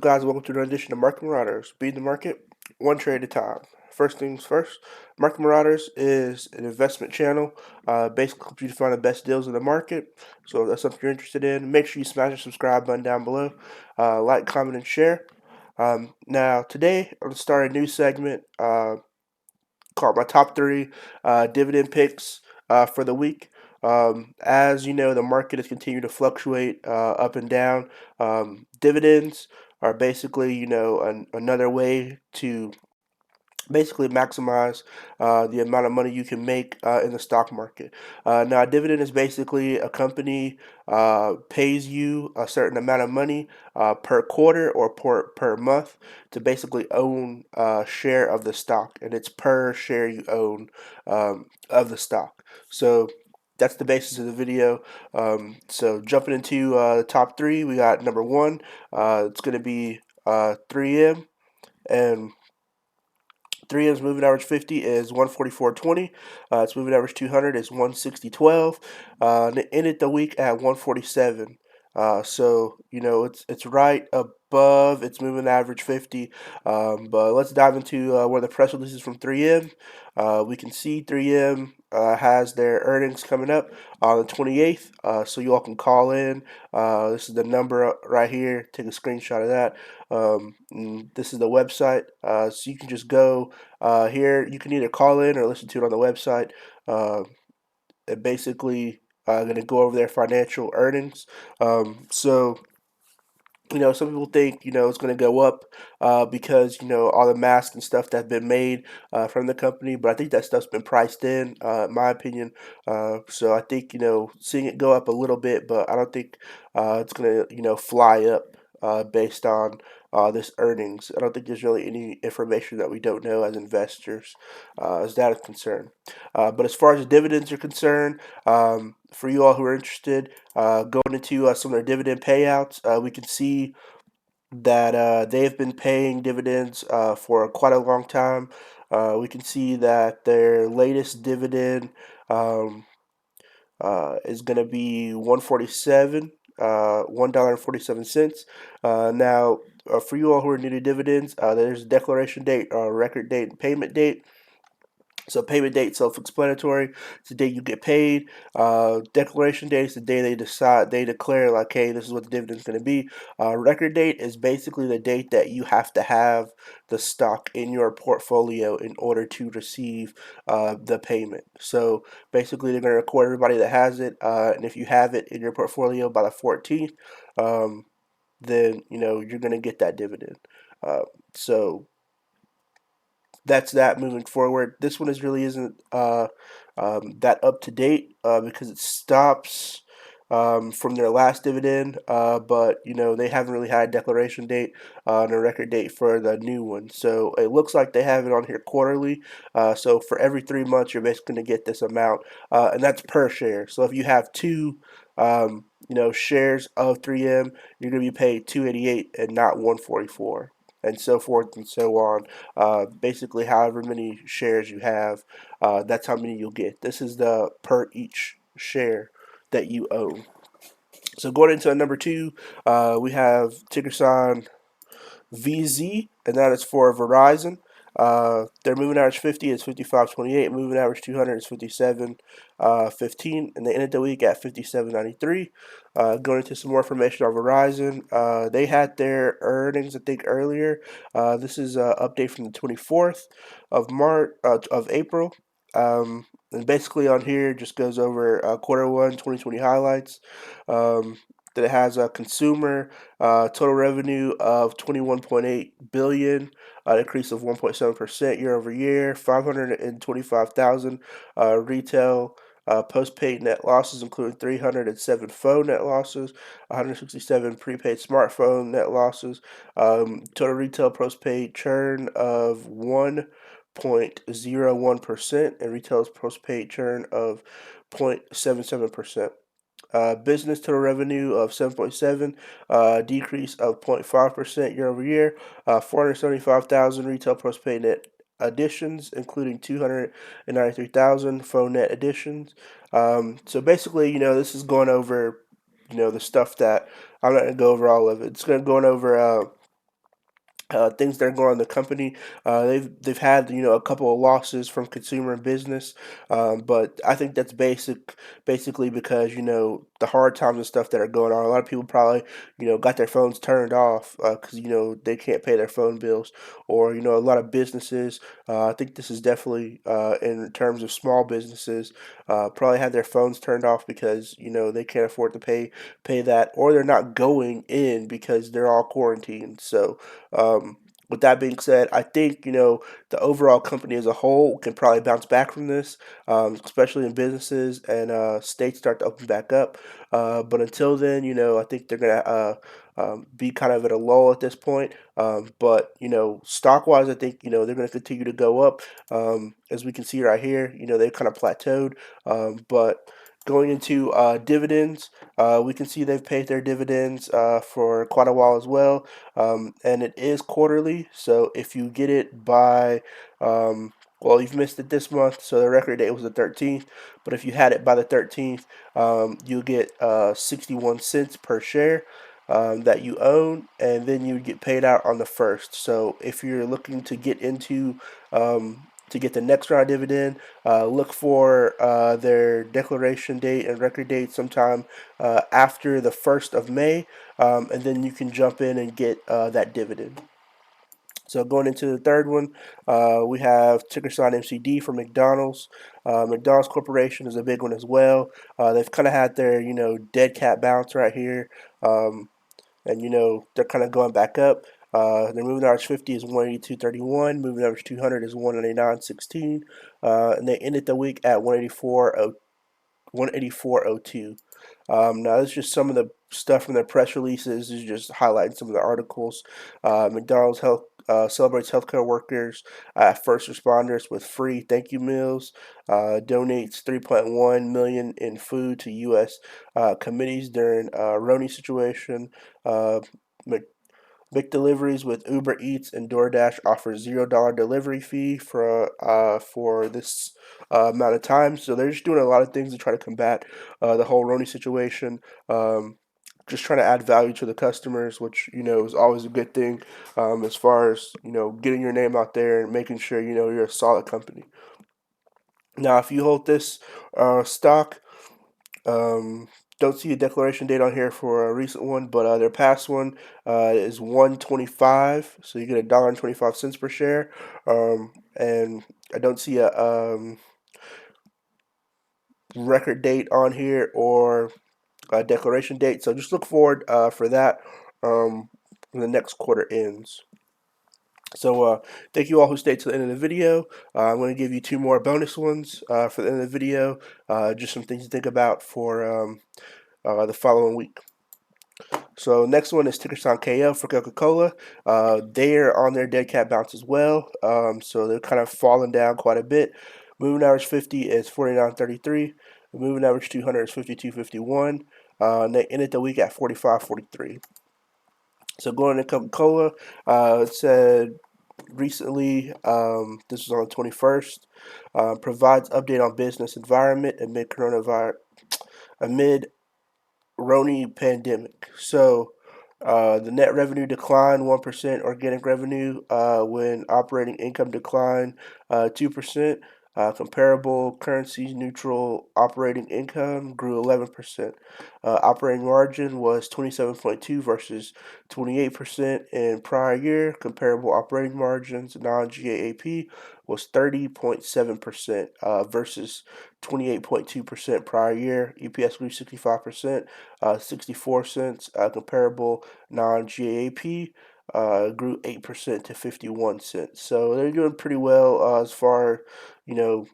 up, guys? Welcome to another edition of Market Marauders. Beat the market one trade at a time. First things first, Market Marauders is an investment channel. Basically, helps you to find the best deals in the market. So if that's something you're interested in, make sure you smash the subscribe button down below. Like, comment, and share. Now, today, I'm going to start a new segment called my top three dividend picks for the week. As you know, the market has continued to fluctuate up and down. Dividends are basically, another way to basically maximize the amount of money you can make in the stock market. Now, a dividend is basically a company pays you a certain amount of money per quarter or per month to basically own a share of the stock, and it's per share you own of the stock. So that's the basis of the video. So jumping into the top three, we got number one. It's going to be 3M, and 3M's moving average 50 is 144.20. Its moving average 200 is 160.12. And it ended the week at 147. So it's right above its moving average 50. But let's dive into where the press release is from 3M. We can see 3M has their earnings coming up on the 28th. So you all can call in. This is the number right here. Take a screenshot of that. This is the website. So you can just go here. You can either call in or listen to it on the website. And basically, going to go over their financial earnings. So some people think, it's going to go up because, all the masks and stuff that have been made from the company. But I think that stuff's been priced in my opinion. So I think, seeing it go up a little bit, but I don't think it's going to, fly up based on this earnings. I don't think there's really any information that we don't know as investors as that is concerned. But as far as the dividends are concerned, for you all who are interested, going into some of their dividend payouts, we can see that they've been paying dividends for quite a long time. We can see that their latest dividend is going to be 147. $1.47. Now, for you all who are new to dividends, there's a declaration date, record date, and payment date. So payment date, self-explanatory. It's the day you get paid. Declaration date is the day they declare, like, hey, this is what the dividend is going to be. Record date is basically the date that you have to have the stock in your portfolio in order to receive the payment. So basically, they're going to record everybody that has it, and if you have it in your portfolio by the 14th, then you're going to get that dividend. So that's that moving forward. This one really isn't that up to date because it stops from their last dividend, but they haven't really had a declaration date and a record date for the new one. So it looks like they have it on here quarterly. So for every 3 months, you're basically going to get this amount, and that's per share. So if you have two shares of 3M, you're going to be paid 288 and not 144, and so forth and so on. Basically, however many shares you have, that's how many you'll get. This is the per each share that you own. So going into number two, we have ticker sign VZ, and that is for Verizon. Their moving average 50 is 55.28. Moving average 200 is 57.15, and they ended the week at 57.93. Going into some more information on Verizon, they had their earnings, I think, earlier. This is an update from the 24th of April. And basically on here just goes over quarter one 2020 highlights. That it has a consumer total revenue of 21.8 billion, an increase of 1.7% year over year. 525,000 retail postpaid net losses, including 307 phone net losses, 167 prepaid smartphone net losses. Total retail postpaid churn of 1.01%, and retail postpaid churn of 0.77%. Business total revenue of 7.7, decrease of 0.5% year over year. 475,000 retail postpaid net additions, including 293,000 phone net additions. So basically, this is going over, the stuff that I'm not going to go over all of it. It's going over things that are going on in the company. They've had a couple of losses from consumer and business, but I think that's basically because the hard times and stuff that are going on. A lot of people probably got their phones turned off because they can't pay their phone bills, or a lot of businesses. I think this is definitely in terms of small businesses, probably had their phones turned off because they can't afford to pay that, or they're not going in because they're all quarantined. So with that being said, I think the overall company as a whole can probably bounce back from this, especially in businesses and states start to open back up. But until then, I think they're gonna be kind of at a lull at this point. But stock wise, I think they're gonna continue to go up. As we can see right here, they've kind of plateaued. But going into dividends, we can see they've paid their dividends for quite a while as well, and it is quarterly. So if you get it by, well, you've missed it this month, so the record date was the 13th. But if you had it by the 13th, you'll get 61 cents per share that you own, and then you get paid out on the first. So if you're looking to get into to get the next round dividend, look for their declaration date and record date sometime after the 1st of May, and then you can jump in and get that dividend. So going into the third one, we have ticker sign MCD for McDonald's. McDonald's Corporation is a big one as well. They've kind of had their dead cat bounce right here, and they're kind of going back up. Their moving average 50 is 182.31. Moving average 200 is 199.16, and they ended the week at 184.02. Now, this is just some of the stuff from their press releases. This is just highlighting some of the articles. McDonald's health celebrates healthcare workers, first responders with free thank you meals. Donates 3.1 million in food to U.S. Committees during Roni situation. Uh, McDeliveries with Uber Eats and DoorDash offer $0 delivery fee for this amount of time. So they're just doing a lot of things to try to combat the whole Roni situation. Just trying to add value to the customers, which is always a good thing, as far as getting your name out there and making sure you're a solid company. Now, if you hold this stock, um, don't see a declaration date on here for a recent one, but their past one is 125, so you get $1.25 per share. And I don't see a record date on here or a declaration date, so just look forward for that when the next quarter ends. So thank you all who stayed to the end of the video. I'm going to give you two more bonus ones for the end of the video, just some things to think about for the following week. So next one is ticker sign KO for Coca-Cola. They're on their dead cat bounce as well. So they're kind of falling down quite a bit. Moving average 50 is 49.33. The moving average 200 is 52.51. And they ended the week at 45.43. So going to Coca-Cola, it said recently, this was on the 21st, provides update on business environment amid Roni pandemic. So the net revenue declined 1%, organic revenue when operating income declined 2%. Comparable currency neutral operating income grew 11%. Operating margin was 27.2 versus 28% in prior year. Comparable operating margins non-GAAP was 30.7% versus 28.2% prior year. EPS grew 65%, 64 cents. Comparable non-GAAP grew 8% to 51 cents. So they're doing pretty well as far, you know,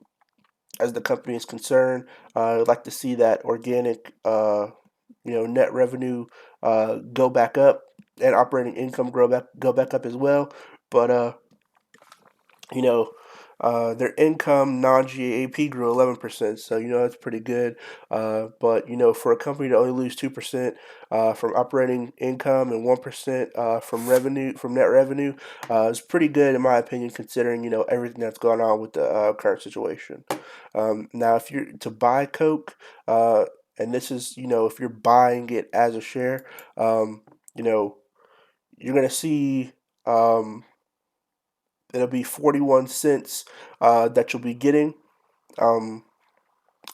as the company is concerned. I'd like to see that organic, net revenue go back up and operating income go back up as well. But you know, their income non-GAAP grew 11%, so that's pretty good. But for a company to only lose 2% from operating income and 1% from net revenue is pretty good in my opinion, considering everything that's going on with the current situation. Now, if you're to buy Coke, and this is if you're buying it as a share, you know you're gonna see it'll be 41 cents that you'll be getting, um,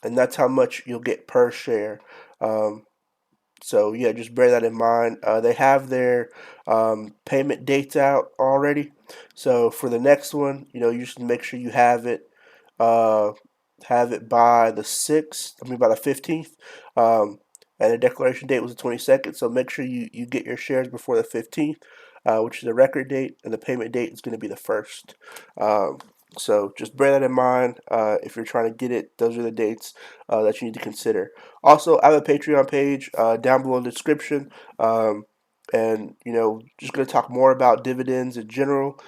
and that's how much you'll get per share. Um, So yeah, just bear that in mind. They have their payment dates out already. So for the next one, you should make sure you uh, have it by the 6th. I mean by the 15th. And the declaration date was the 22nd. So make sure you get your shares before the 15th, which is the record date, and the payment date is going to be the 1st. Um, so just bear that in mind. If you're trying to get it, those are the dates that you need to consider. Also, I have a Patreon page down below in the description. And just going to talk more about dividends in general.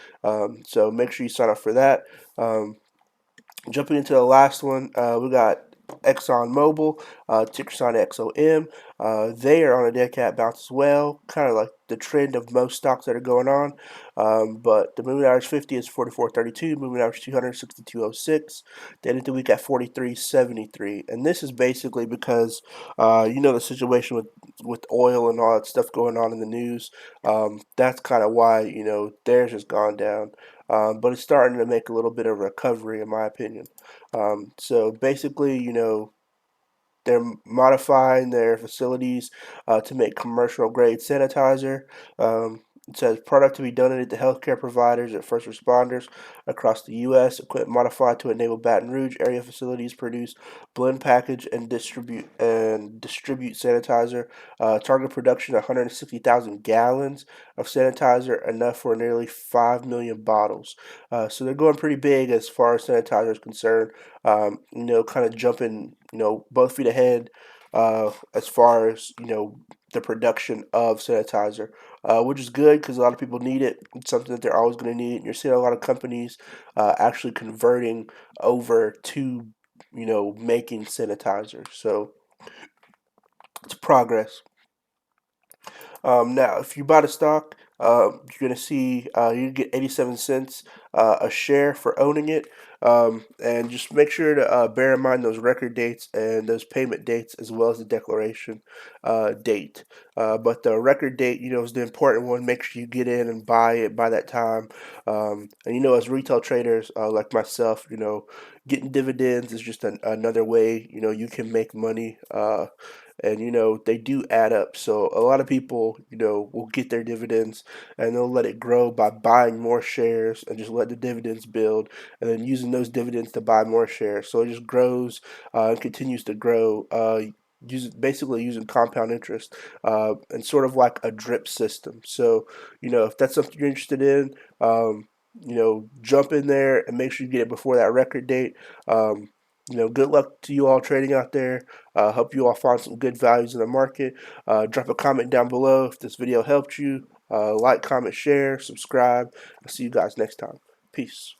So make sure you sign up for that. Um, Jumping into the last one, we got ExxonMobil, ticker sign XOM. They are on a dead cat bounce as well, kind of like the trend of most stocks that are going on. But the moving average 50 is 44.32, moving average 200 62.06. They ended the week at 43.73, and this is basically because the situation with oil and all that stuff going on in the news. That's kind of why theirs has gone down. But it's starting to make a little bit of recovery, in my opinion. So basically, they're modifying their facilities to make commercial grade sanitizer. It says product to be donated to healthcare providers and first responders across the U.S. Equipment modified to enable Baton Rouge area facilities produce, blend, package, and distribute sanitizer. Target production 160,000 gallons of sanitizer, enough for nearly 5 million bottles. So they're going pretty big as far as sanitizer is concerned. Kind of jumping, both feet ahead as far as, the production of sanitizer, which is good because a lot of people need it. It's something that they're always going to need. You're seeing a lot of companies actually converting over to, making sanitizer. So it's progress. Now, if you buy the stock, you're going to see you get 87 cents a share for owning it. And just make sure to bear in mind those record dates and those payment dates as well as the declaration date. But the record date, is the important one. Make sure you get in and buy it by that time. And, as retail traders like myself, getting dividends is just another way, you can make money. And they do add up. So a lot of people will get their dividends and they'll let it grow by buying more shares and just let the dividends build and then using those dividends to buy more shares. So it just grows and continues to grow. Basically using compound interest and sort of like a drip system. So if that's something you're interested in, jump in there and make sure you get it before that record date. Good luck to you all trading out there. Hope you all find some good values in the market. Drop a comment down below if this video helped you. Like, comment, share, subscribe. I'll see you guys next time. Peace.